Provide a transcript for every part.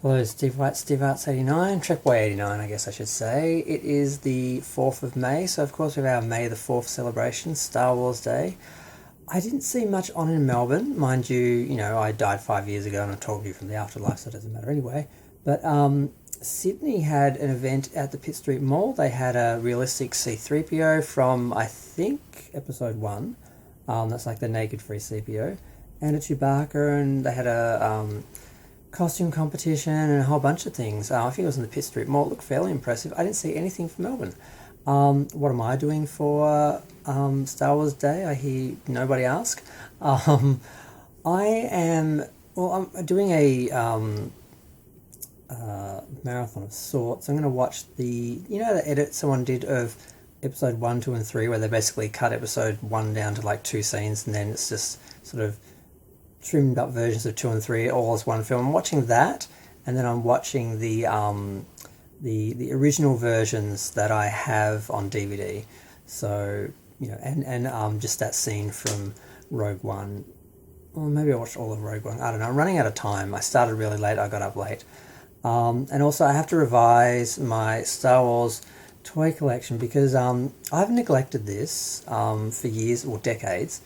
Hello, Steve White, Steve Arts 89, Trekway 89, I guess I should say. It is the 4th of May, so of course we have our May the 4th celebration, Star Wars Day. I didn't see much on in Melbourne. Mind you, I died 5 years ago and I'm talking to you from the afterlife, so it doesn't matter anyway. But Sydney had an event at the Pitt Street Mall. They had a realistic C3PO from, I think, episode 1. That's like the naked free CPO. And a Chewbacca, and they had a costume competition and a whole bunch of things. I think it was in the Pitt Street Mall. It looked fairly impressive. I didn't see anything from Melbourne. What am I doing for Star Wars Day? I hear nobody ask. I am, well, I'm doing a marathon of sorts. I'm going to watch the edit someone did of episode 1, 2, and 3, where they basically cut episode 1 down to like 2 scenes, and then it's just sort of trimmed up versions of 2 and 3 all as one film. I'm watching that, and then I'm watching the original versions that I have on DVD. So and just that scene from Rogue One. Well, maybe I watched all of Rogue One. I don't know. I'm running out of time. I started really late. I got up late. And also I have to revise my Star Wars toy collection because I've neglected this for years or decades.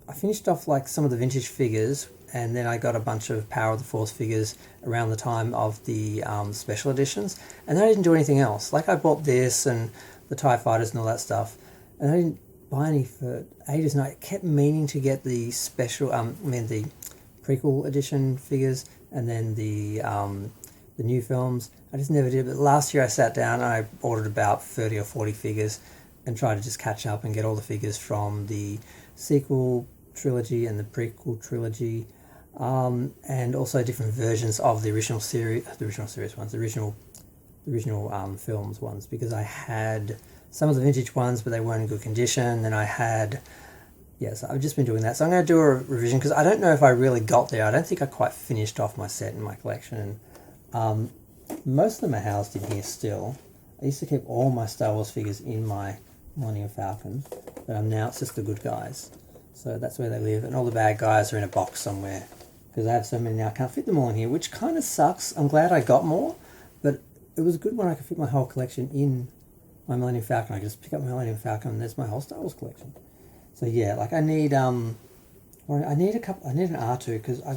I finished off like some of the vintage figures, and then I got a bunch of Power of the Force figures around the time of the special editions, and then I didn't do anything else. Like I bought this and the TIE Fighters and all that stuff, and I didn't buy any for ages, and I kept meaning to get the the prequel edition figures, and then the new films. I just never did. But last year I sat down and I ordered about 30 or 40 figures and tried to just catch up and get all the figures from the sequel trilogy and the prequel trilogy, and also different versions of the original series ones, the original films ones, because I had some of the vintage ones, but they weren't in good condition. Then I had, so I've just been doing that. So I'm going to do a revision because I don't know if I really got there. I don't think I quite finished off my set in my collection. Most of them are housed in here still. I used to keep all my Star Wars figures in my Millennium Falcon, but now it's just the good guys. So that's where they live, and all the bad guys are in a box somewhere because I have so many now. I can't fit them all in here, which kind of sucks. I'm glad I got more, but it was good when I could fit my whole collection in my Millennium Falcon. I could just pick up my Millennium Falcon and there's my whole Star Wars collection. So yeah, like I need an R2 because I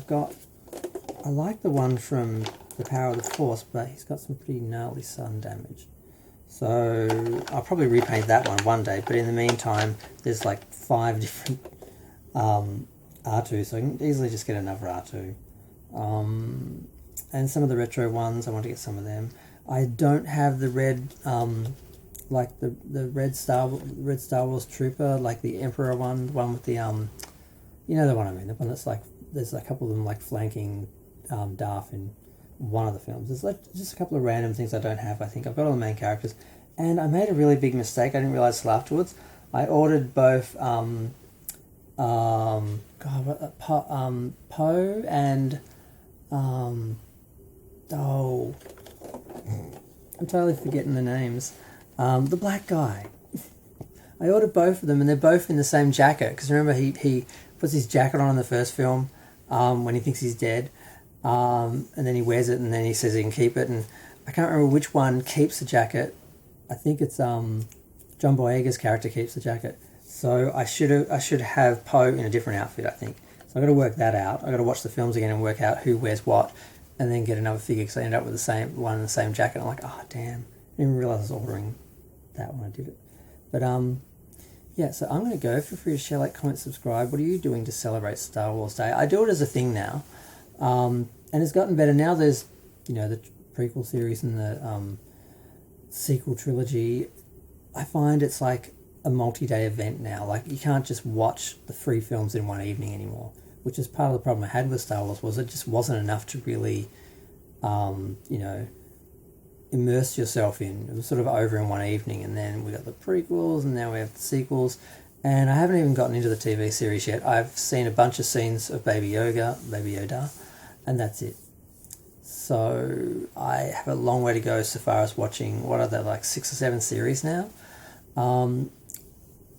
like the one from the Power of the Force, but he's got some pretty gnarly sun damage. So I'll probably repaint that one day, but in the meantime, there's like 5 different R2, so I can easily just get another R2. And some of the retro ones, I want to get some of them. I don't have the red, like the red Star Wars Trooper, like the Emperor one with the the one I mean, the one that's like there's a couple of them like flanking Darth in one of the films. There's like just a couple of random things I don't have. I think I've got all the main characters, and I made a really big mistake. I didn't realize till afterwards. I ordered both Poe and I'm totally forgetting the names. The black guy. I ordered both of them, and they're both in the same jacket. Because remember, he puts his jacket on in the first film when he thinks he's dead, and then he wears it, and then he says he can keep it. And I can't remember which one keeps the jacket. I think it's John Boyega's character keeps the jacket. So I should have Poe in a different outfit, I think. So I've got to work that out. I've got to watch the films again and work out who wears what, and then get another figure because I end up with the same one in the same jacket. I'm like, oh damn, I didn't even realize I was ordering that when I did it. But so I'm going to go. Feel free to share, like, comment, subscribe. What are you doing to celebrate Star Wars Day? I do it as a thing now, and it's gotten better. Now there's, the prequel series and the sequel trilogy. I find it's like a multi-day event now. Like, you can't just watch the 3 films in one evening anymore, which is part of the problem I had with Star Wars, was it just wasn't enough to really, immerse yourself in. It was sort of over in one evening, and then we got the prequels, and now we have the sequels, and I haven't even gotten into the TV series yet. I've seen a bunch of scenes of Baby Yoda, and that's it. So I have a long way to go so far as watching, what are there, like 6 or 7 series now?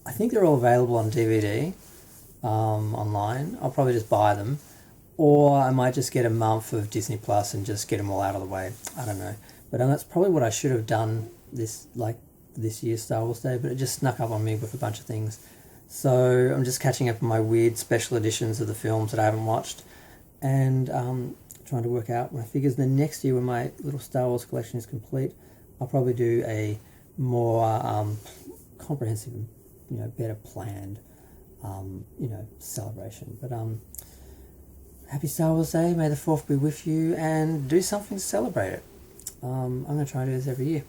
I think they're all available on DVD online. I'll probably just buy them. or I might just get a month of Disney Plus and just get them all out of the way. I don't know, but that's probably what I should have done this year's Star Wars Day, but it just snuck up on me with a bunch of things. So I'm just catching up on my weird special editions of the films that I haven't watched, and trying to work out my figures. Then next year, when my little Star Wars collection is complete, I'll probably do a more comprehensive, better planned, celebration. But happy Star Wars Day. May the 4th be with you, and do something to celebrate it. I'm going to try and do this every year.